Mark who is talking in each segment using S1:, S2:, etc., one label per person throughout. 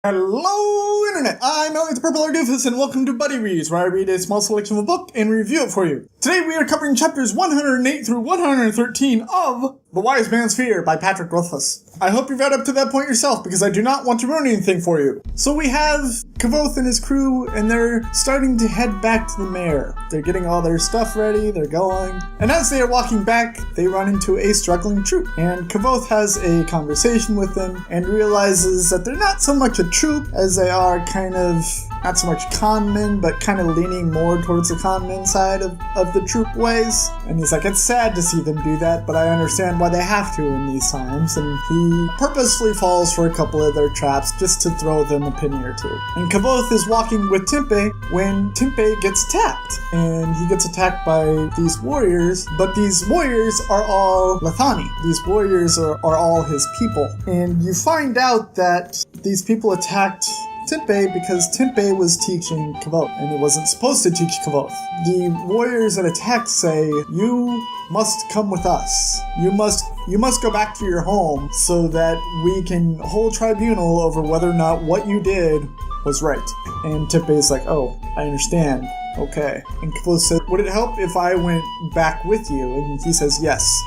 S1: Hello, Internet! I'm Elliot the Purple Doofus, and welcome to Buddy Reads, where I read a small selection of a book and review it for you. Today we are covering chapters 108 through 113 of The Wise Man's Fear by Patrick Rothfuss. I hope you've read up to that point yourself, because I do not want to ruin anything for you. So we have Kvothe and his crew, and they're starting to head back to the mayor. They're getting all their stuff ready, they're going, and as they are walking back, they run into a struggling troop. And Kvothe has a conversation with them, and realizes that they're not so much a troop as they are kind of, not so much con men, but kind of leaning more towards the con men side of the troop ways. And he's like, it's sad to see them do that, but I understand why they have to in these times. And he purposefully falls for a couple of their traps just to throw them a penny or two. And Kvothe is walking with Tempe when Tempe gets attacked. And he gets attacked by these warriors, but these warriors are all Lethani. These warriors are all his people. And you find out that these people attacked Tempe because Tempe was teaching Kvothe, and he wasn't supposed to teach Kvothe. The warriors that attacked say, you must come with us. You must go back to your home so that we can hold tribunal over whether or not what you did was right. And Tempe is like, oh, I understand. Okay. And Kvothe said, would it help if I went back with you? And he says, yes,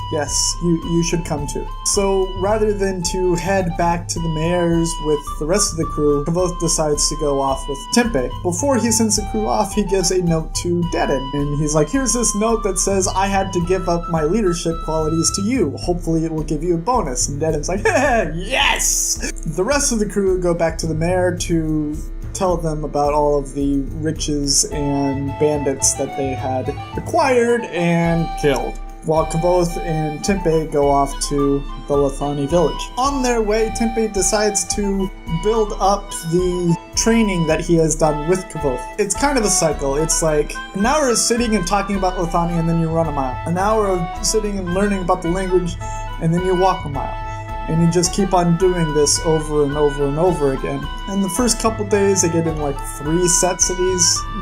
S1: you should come too. So rather than to head back to the mayor's with the rest of the crew, Kvothe decides to go off with Tempe. Before he sends the crew off, he gives a note to Dedon. And he's like, here's this note that says, I had to give up my leadership qualities to you. Hopefully it will give you a bonus. And Dedon's like, yes! The rest of the crew go back to the mayor to tell them about all of the riches and bandits that they had acquired and killed, while Kvothe and Tempe go off to the Lethani village. On their way, Tempe decides to build up the training that he has done with Kvothe. It's kind of a cycle. It's like an hour of sitting and talking about Lethani, and then you run a mile. An hour of sitting and learning about the language, and then you walk a mile. And you just keep on doing this over and over and over again. And the first couple days, they get in like 3 sets of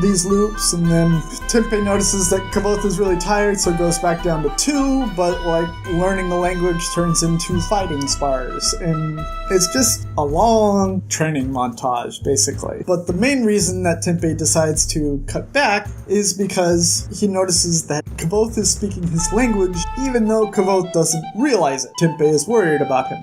S1: these loops, and then Tempe notices that Kvothe is really tired, so it goes back down to 2, but like learning the language turns into fighting spars. And it's just a long training montage, basically. But the main reason that Tempe decides to cut back is because he notices that Kvothe is speaking his language, even though Kvothe doesn't realize it. Tempe is worried about him.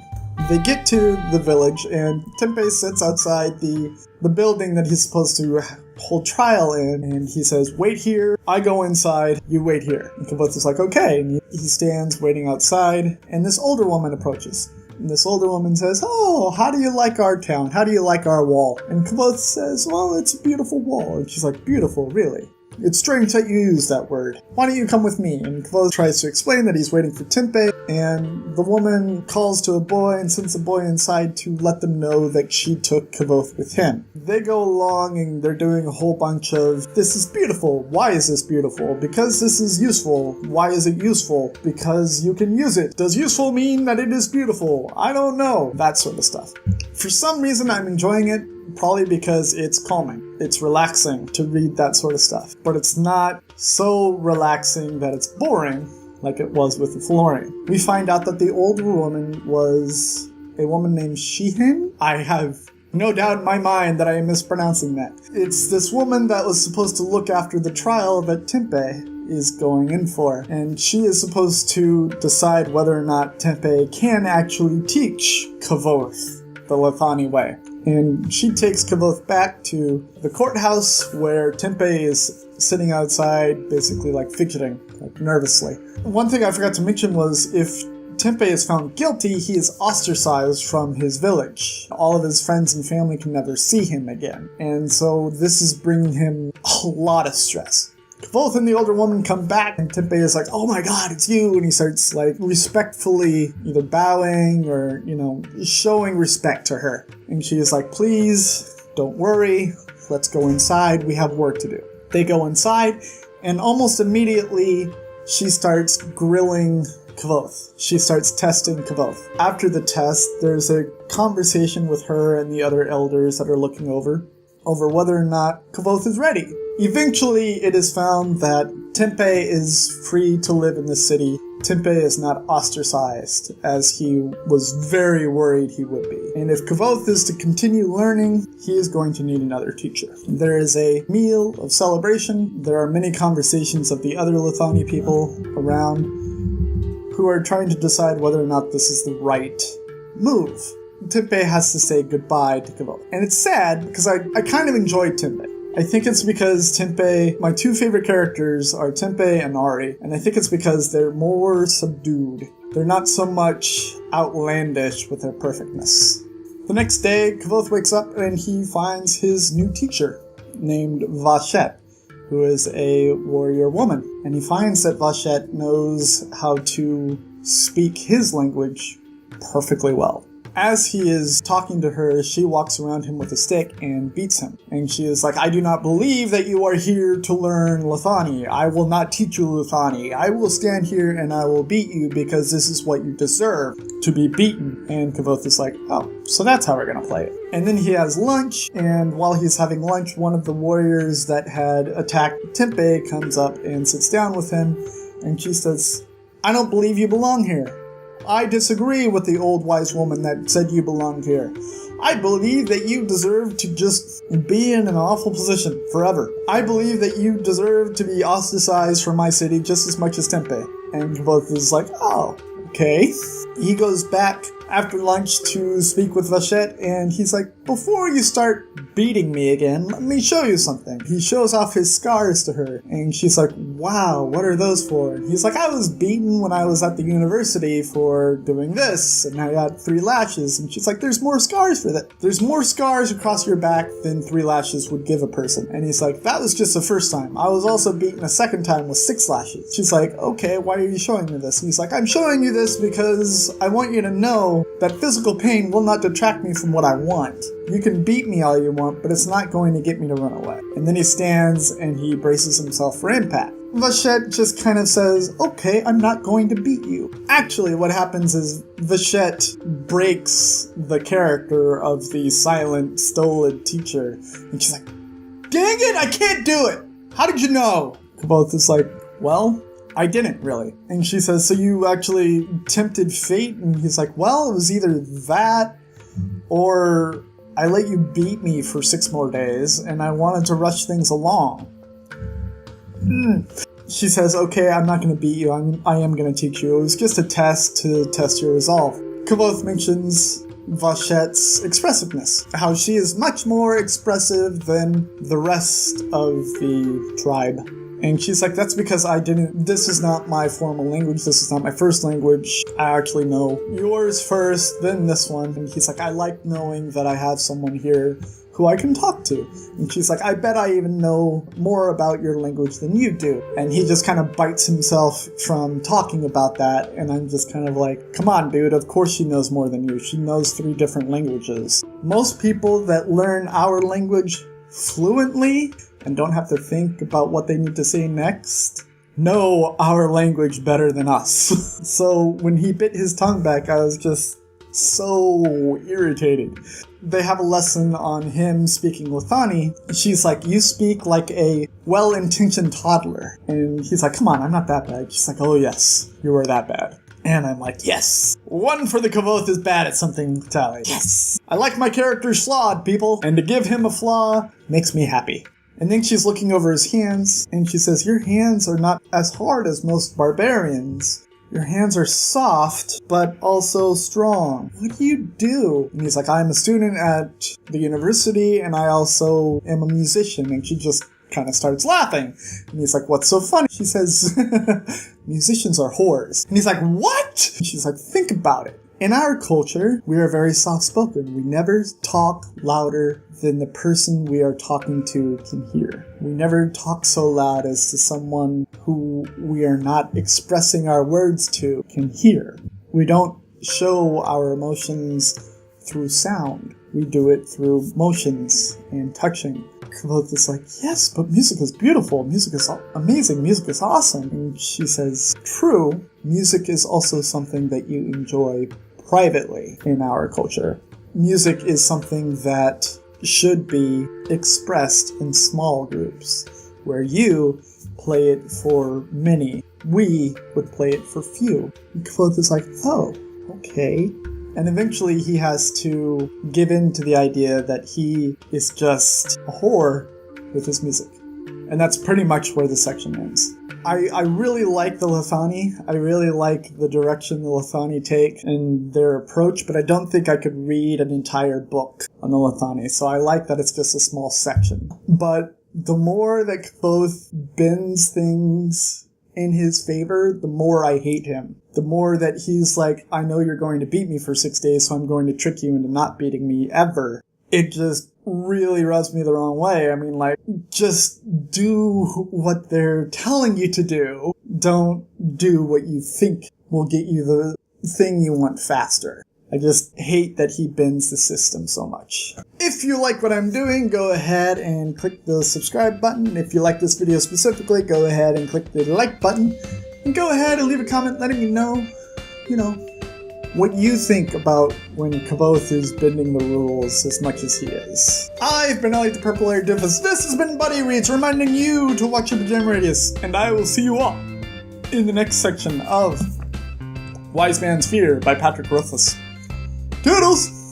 S1: They get to the village, and Tempe sits outside the building that he's supposed to hold trial in, and he says, wait here, I go inside, you wait here. And Kvothe is like, okay, and he stands waiting outside, and this older woman approaches. And this older woman says, oh, how do you like our town? How do you like our wall? And Kvothe says, well, it's a beautiful wall. And she's like, beautiful, really? It's strange that you use that word. Why don't you come with me? And Kvothe tries to explain that he's waiting for Tempe, and the woman calls to a boy and sends a boy inside to let them know that she took Kvothe with him. They go along and they're doing a whole bunch of, this is beautiful. Why is this beautiful? Because this is useful. Why is it useful? Because you can use it. Does useful mean that it is beautiful? I don't know. That sort of stuff. For some reason, I'm enjoying it. Probably because it's calming. It's relaxing to read that sort of stuff. But it's not so relaxing that it's boring like it was with the Florian. We find out that the older woman was a woman named Sheehan. I have no doubt in my mind that I am mispronouncing that. It's this woman that was supposed to look after the trial that Tempe is going in for. And she is supposed to decide whether or not Tempe can actually teach Kvothe the Lethani way. And she takes Kvothe back to the courthouse where Tempe is sitting outside, basically like fidgeting, like nervously. One thing I forgot to mention was if Tempe is found guilty, he is ostracized from his village. All of his friends and family can never see him again. And so this is bringing him a lot of stress. Kvothe and the older woman come back, and Tempe is like, oh my god, it's you, and he starts like respectfully either bowing or, showing respect to her. And she is like, please, don't worry, let's go inside, we have work to do. They go inside, and almost immediately she starts grilling Kvothe. She starts testing Kvothe. After the test, there's a conversation with her and the other elders that are looking over whether or not Kvothe is ready. Eventually, it is found that Tempeh is free to live in the city. Tempeh is not ostracized, as he was very worried he would be. And if Kvothe is to continue learning, he is going to need another teacher. There is a meal of celebration. There are many conversations of the other Lithani people around who are trying to decide whether or not this is the right move. Tempeh has to say goodbye to Kvothe. And it's sad, because I kind of enjoyed Tempeh. I think it's because Tempeh, my two favorite characters are Tempeh and Ari, and I think it's because they're more subdued. They're not so much outlandish with their perfectness. The next day, Kvothe wakes up and he finds his new teacher, named Vashet, who is a warrior woman. And he finds that Vashet knows how to speak his language perfectly well. As he is talking to her, she walks around him with a stick and beats him. And she is like, I do not believe that you are here to learn Lithani. I will not teach you Lithani. I will stand here and I will beat you because this is what you deserve, to be beaten. And Kvothe is like, oh, so that's how we're going to play it. And then he has lunch, and while he's having lunch, one of the warriors that had attacked Tempeh comes up and sits down with him. And she says, I don't believe you belong here. I disagree with the old wise woman that said you belonged here. I believe that you deserve to just be in an awful position forever. I believe that you deserve to be ostracized from my city just as much as Tempeh. And Kvothe is like, oh, okay. He goes back after lunch to speak with Vashet, and he's like, before you start beating me again, let me show you something. He shows off his scars to her, and she's like, wow, what are those for? And he's like, I was beaten when I was at the university for doing this, and I got 3 lashes. And she's like, there's more scars for that. There's more scars across your back than 3 lashes would give a person. And he's like, that was just the first time. I was also beaten a second time with 6 lashes. She's like, okay, why are you showing me this? And he's like, I'm showing you this because I want you to know that physical pain will not detract me from what I want. You can beat me all you want, but it's not going to get me to run away. And then he stands and he braces himself for impact. Vashet just kind of says, okay, I'm not going to beat you. Actually, what happens is Vashet breaks the character of the silent, stolid teacher. And she's like, dang it, I can't do it! How did you know? Kvothe is like, well, I didn't really. And she says, so you actually tempted fate? And he's like, well, it was either that or I let you beat me for 6 more days and I wanted to rush things along. She says, okay, I'm not going to beat you. I am going to teach you. It was just a test to test your resolve. Kvothe mentions Vashet's expressiveness, how she is much more expressive than the rest of the tribe. And she's like, that's because this is not my formal language, this is not my first language. I actually know yours first, then this one. And he's like, I like knowing that I have someone here who I can talk to. And she's like, I bet I even know more about your language than you do. And he just kind of bites himself from talking about that. And I'm just kind of like, come on, dude, of course she knows more than you. She knows 3 different languages. Most people that learn our language fluently and don't have to think about what they need to say next know our language better than us. So when he bit his tongue back, I was just so irritated. They have a lesson on him speaking Lithani. She's like, you speak like a well-intentioned toddler. And he's like, come on, I'm not that bad. She's like, oh yes, you are that bad. And I'm like, yes! 1 for the Kvothe is bad at something tally. Yes! I like my characters flawed, people. And to give him a flaw makes me happy. And then she's looking over his hands, and she says, your hands are not as hard as most barbarians. Your hands are soft, but also strong. What do you do? And he's like, I'm a student at the university, and I also am a musician. And she just kind of starts laughing. And he's like, what's so funny? She says, musicians are whores. And he's like, what? And she's like, think about it. In our culture, we are very soft-spoken. We never talk louder than the person we are talking to can hear. We never talk so loud as to someone who we are not expressing our words to can hear. We don't show our emotions through sound. We do it through motions and touching. Kvothe is like, yes, but music is beautiful. Music is amazing. Music is awesome. And she says, true, music is also something that you enjoy privately in our culture. Music is something that should be expressed in small groups. where you play it for many. We would play it for few. And Kvothe is like, oh, okay. And eventually he has to give in to the idea that he is just a whore with his music. And that's pretty much where the section ends. I really like the Lethani. I really like the direction the Lethani take and their approach, but I don't think I could read an entire book on the Lethani, so I like that it's just a small section. But the more that Kvothe bends things in his favor, the more I hate him. The more that he's like, I know you're going to beat me for 6 days, so I'm going to trick you into not beating me ever. It just really rubs me the wrong way. I mean, like, just do what they're telling you to do. Don't do what you think will get you the thing you want faster. I just hate that he bends the system so much. If you like what I'm doing, go ahead and click the subscribe button. If you like this video specifically, go ahead and click the like button. And go ahead and leave a comment letting me know, what you think about when Kvothe is bending the rules as much as he is. I've been Elliot the Purple Haired Doofus. This has been Buddy Reads, reminding you to watch your Pajama Radius, and I will see you all in the next section of Wise Man's Fear by Patrick Rothfuss. Toodles!